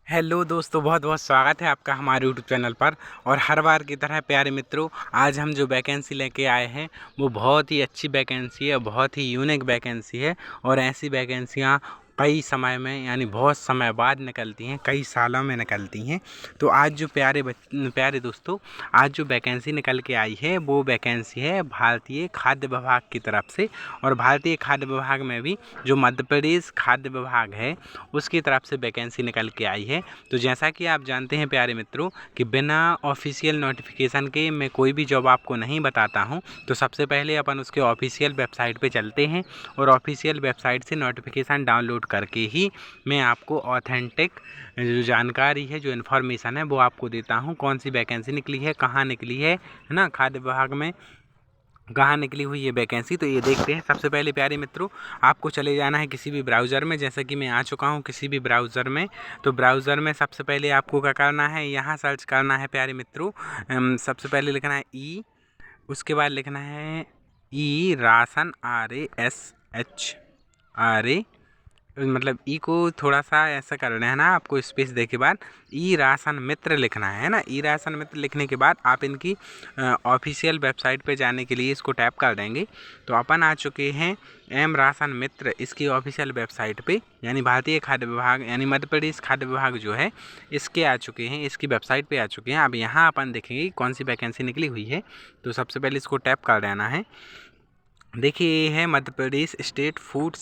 Hello दोस्तों, बहुत बहुत स्वागत है आपका हमारे यूट्यूब चैनल पर। और हर बार की तरह प्यारे मित्रों, आज हम जो वैकेंसी लेके आए हैं वो बहुत ही अच्छी वैकेंसी है, बहुत ही यूनिक वैकेंसी है। और ऐसी वैकेंसियाँ कई समय में यानी बहुत समय बाद निकलती हैं, कई सालों में निकलती हैं। तो आज जो प्यारे दोस्तों, आज जो वैकेंसी निकल के आई है वो वैकेंसी है भारतीय खाद्य विभाग की तरफ से। और भारतीय खाद्य विभाग में भी जो मध्य प्रदेश खाद्य विभाग है उसकी तरफ से वैकेंसी निकल के आई है। तो जैसा कि आप जानते हैं प्यारे मित्रों कि बिना ऑफिशियल नोटिफिकेशन के मैं कोई भी जॉब आपको नहीं बताता हूं। तो सबसे पहले अपन उसके ऑफिशियल वेबसाइट पे चलते हैं और ऑफिशियल वेबसाइट से नोटिफिकेशन डाउनलोड करके ही मैं आपको ऑथेंटिक जो जानकारी है, जो इन्फॉर्मेशन है वो आपको देता हूं। कौन सी वैकेंसी निकली है, कहाँ निकली है ना, खाद्य विभाग में कहाँ निकली हुई ये वैकेंसी। तो ये देखते हैं। सबसे पहले प्यारे मित्रों, आपको चले जाना है किसी भी ब्राउज़र में। जैसा कि मैं आ चुका हूँ किसी भी ब्राउज़र में। तो ब्राउज़र में सबसे पहले आपको क्या करना है, यहाँ सर्च करना है प्यारे मित्रों। सबसे पहले लिखना है उसके बाद लिखना है राशन, RASH मतलब को थोड़ा सा ऐसा करना है ना, आपको स्पेस दे के बाद राशन मित्र लिखना है ना। राशन मित्र लिखने के बाद आप इनकी ऑफिशियल वेबसाइट पे जाने के लिए इसको टैप कर देंगे। तो अपन आ चुके हैं राशन मित्र इसकी ऑफिशियल वेबसाइट पे, यानी भारतीय खाद्य विभाग यानी मध्य प्रदेश खाद्य विभाग जो है इसके आ चुके हैं, इसकी वेबसाइट पे आ चुके हैं। अब यहाँ अपन देखेंगे कौन सी वैकेंसी निकली हुई है। तो सबसे पहले इसको टैप कर देना है। देखिए ये है Madhya Pradesh state food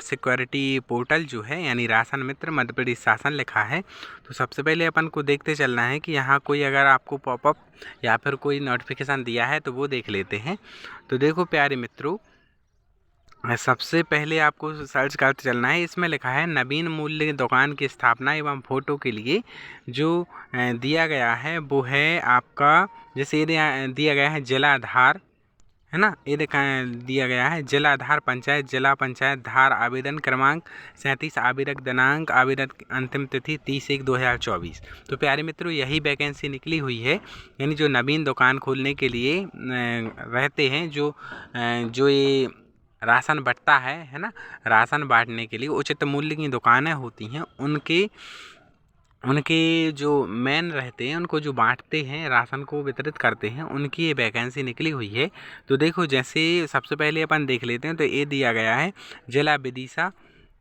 security portal जो है, यानी राशन मित्र मध्य प्रदेश शासन लिखा है। तो सबसे पहले अपन को देखते चलना है कि यहाँ कोई अगर आपको पॉपअप या फिर कोई नोटिफिकेशन दिया है तो वो देख लेते हैं। तो देखो प्यारे मित्रों, सबसे पहले आपको सर्च करते चलना है। इसमें लिखा है नवीन मूल्य दुकान की स्थापना एवं फोटो के लिए जो दिया गया है वो है आपका, जैसे ये दिया गया है जिला आधार, है ना। ये दिया गया है जिला आधार पंचायत, जिला पंचायत धार, आवेदन क्रमांक 37, आवेदक दिनांक, आवेदन अंतिम तिथि 30/1/2024। तो प्यारे मित्रों, यही वैकेंसी निकली हुई है। यानी जो नवीन दुकान खोलने के लिए रहते हैं, जो ये राशन बंटता है ना, राशन बांटने के लिए उचित मूल्य की दुकानें होती हैं, उनके जो मैन रहते हैं, उनको जो बांटते हैं, राशन को वितरित करते हैं, उनकी ये वैकेंसी निकली हुई है। तो देखो, जैसे सबसे पहले अपन देख लेते हैं। तो ये दिया गया है जिला विदिशा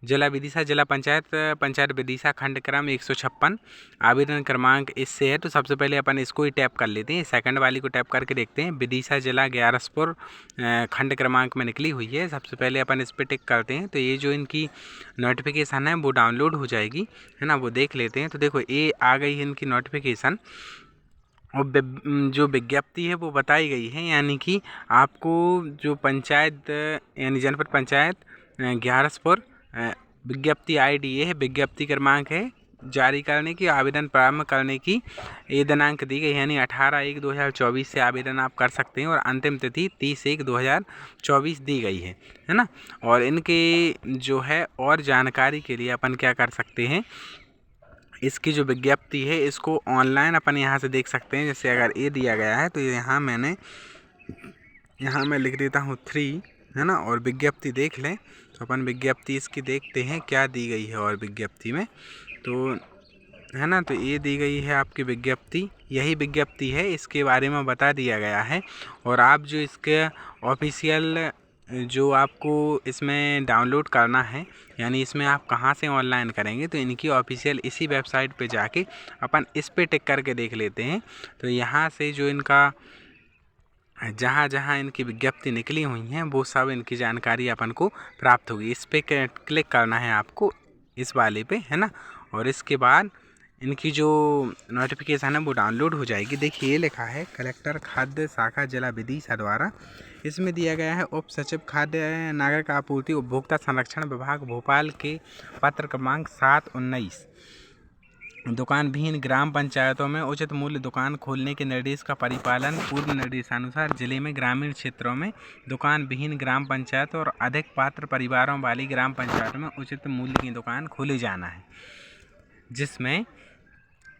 जिला पंचायत विदिशा खंड क्रम 156, आवेदन क्रमांक इससे है। तो सबसे पहले अपन इसको ही टैप कर लेते हैं, सेकंड वाली को टैप करके देखते हैं। विदिशा जिला ग्यारसपुर खंड क्रमांक में निकली हुई है। सबसे पहले अपन इस पर टिक करते हैं। तो ये जो इनकी नोटिफिकेशन है वो डाउनलोड हो जाएगी, है ना, वो देख लेते हैं। तो देखो ये आ गई है इनकी नोटिफिकेशन, और जो विज्ञप्ति है वो बताई गई है। यानी कि आपको जो पंचायत यानी जनपद पंचायत ग्यारसपुर विज्ञप्ति ID ये है, विज्ञप्ति क्रमांक है, जारी करने की, आवेदन प्रारंभ करने की ये दिनांक दी गई है, यानी 18/1/2024 से आवेदन आप कर सकते हैं। और अंतिम तिथि 30/1/2024 दी गई है ना। और इनके जो है और जानकारी के लिए अपन क्या कर सकते हैं, इसकी जो विज्ञप्ति है इसको ऑनलाइन अपन यहाँ से देख सकते हैं। जैसे अगर ये दिया गया है तो यहाँ मैं लिख देता हूँ 3, है ना, और विज्ञप्ति देख लें। तो अपन विज्ञप्ति इसकी देखते हैं क्या दी गई है। और विज्ञप्ति में तो है ना, तो ये दी गई है आपकी विज्ञप्ति, यही विज्ञप्ति है, इसके बारे में बता दिया गया है। और आप जो इसके ऑफिशियल जो आपको इसमें डाउनलोड करना है, यानी इसमें आप कहाँ से ऑनलाइन करेंगे, तो इनकी ऑफिशियल इसी वेबसाइट पे जाके अपन इस पे टिक करके देख लेते हैं। तो यहाँ से जो इनका जहाँ जहाँ इनकी विज्ञप्ति निकली हुई हैं वो सब इनकी जानकारी अपन को प्राप्त होगी। इस पे क्लिक करना है आपको, इस वाले पे, है ना। और इसके बाद इनकी जो नोटिफिकेशन है वो डाउनलोड हो जाएगी। देखिए ये लिखा है कलेक्टर खाद्य शाखा जिला विदिशा द्वारा। इसमें दिया गया है उप सचिव खाद्य नागरिक आपूर्ति उपभोक्ता संरक्षण विभाग भोपाल के पत्र क्रमांक 7/19, दुकान विहीन ग्राम पंचायतों में उचित मूल्य दुकान खोलने के निर्देश का परिपालन। पूर्व निर्देशानुसार जिले में ग्रामीण क्षेत्रों में दुकान विहीन ग्राम पंचायत और अधिक पात्र परिवारों वाली ग्राम पंचायतों में उचित मूल्य की दुकान खोली जाना है, जिसमें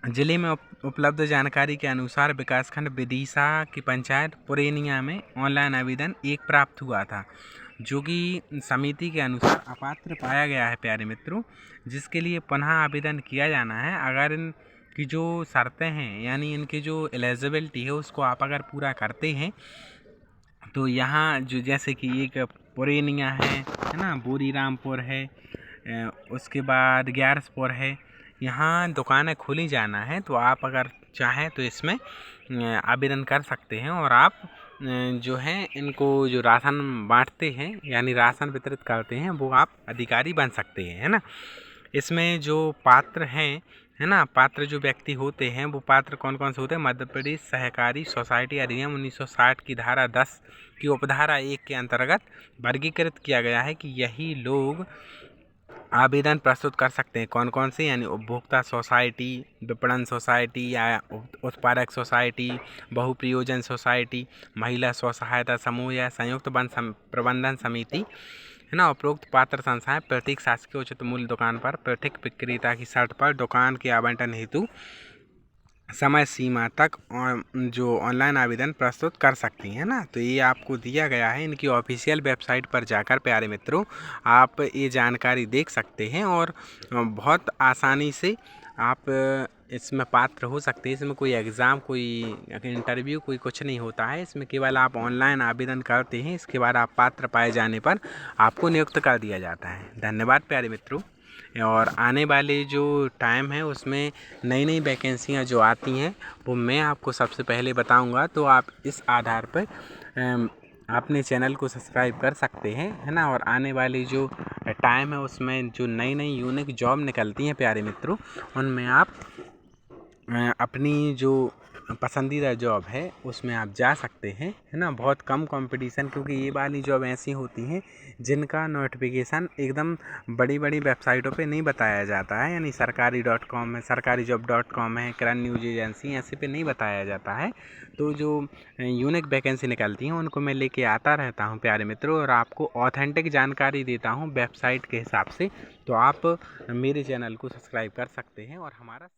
जिले में उपलब्ध जानकारी के अनुसार विकासखंड विदिशा की पंचायत पुरेनिया में ऑनलाइन आवेदन 1 प्राप्त हुआ था। जो कि समिति के अनुसार अपात्र पाया गया है प्यारे मित्रों, जिसके लिए पुनः आवेदन किया जाना है। अगर इनकी जो शर्तें हैं यानी इनकी जो एलिजिबिलिटी है उसको आप अगर पूरा करते हैं तो यहाँ जो जैसे कि एक पुरैनिया है ना, बोरीरामपुर है, उसके बाद ग्यारसपुर है, यहाँ दुकानें खुली जाना है। तो आप अगर चाहें तो इसमें आवेदन कर सकते हैं और आप जो है इनको जो राशन बांटते हैं यानी राशन वितरित करते हैं वो आप अधिकारी बन सकते हैं, है ना। इसमें जो पात्र हैं, है ना, पात्र जो व्यक्ति होते हैं वो पात्र कौन कौन से होते हैं? मध्य प्रदेश सहकारी सोसाइटी अधिनियम 1960 की धारा 10 की उपधारा 1 के अंतर्गत वर्गीकृत किया गया है कि यही लोग आवेदन प्रस्तुत कर सकते हैं। कौन कौन से? यानी उपभोक्ता सोसाइटी, विपणन सोसाइटी या उत्पादक सोसाइटी, बहुप्रयोजन सोसाइटी, महिला स्व सहायता समूह या संयुक्त वन प्रबंधन समिति, है ना। उपरोक्त पात्र संस्थाएं प्रत्येक शासकीय उचित मूल्य दुकान पर प्रत्येक विक्रेता की शर्त पर दुकान के आवंटन हेतु समय सीमा तक जो ऑनलाइन आवेदन प्रस्तुत कर सकती हैं ना। तो ये आपको दिया गया है इनकी ऑफिशियल वेबसाइट पर जाकर प्यारे मित्रों आप ये जानकारी देख सकते हैं और बहुत आसानी से आप इसमें पात्र हो सकते हैं। इसमें कोई एग्ज़ाम, कोई इंटरव्यू, कोई कुछ नहीं होता है। इसमें केवल आप ऑनलाइन आवेदन करते हैं, इसके बाद आप पात्र पाए जाने पर आपको नियुक्त कर दिया जाता है। धन्यवाद प्यारे मित्रों। और आने वाले जो टाइम है उसमें नई नई वैकेंसियाँ जो आती हैं वो मैं आपको सबसे पहले बताऊंगा। तो आप इस आधार पर अपने चैनल को सब्सक्राइब कर सकते हैं, है ना। और आने वाली जो टाइम है उसमें जो नई नई यूनिक जॉब निकलती हैं प्यारे मित्रों, उनमें आप अपनी जो पसंदीदा जॉब है उसमें आप जा सकते हैं, है ना। बहुत कम कंपटीशन, क्योंकि ये वाली जॉब ऐसी होती हैं जिनका नोटिफिकेशन एकदम बड़ी बड़ी वेबसाइटों पे नहीं बताया जाता है, यानी सरकारी.com है, सरकारीजॉब.com है, करंट न्यूज एजेंसी, ऐसे पे नहीं बताया जाता है। तो जो यूनिक वैकेंसी निकलती हैं उनको मैं लेके आता रहता हूँ प्यारे मित्रों, और आपको ऑथेंटिक जानकारी देता हूँ वेबसाइट के हिसाब से। तो आप मेरे चैनल को सब्सक्राइब कर सकते हैं और हमारा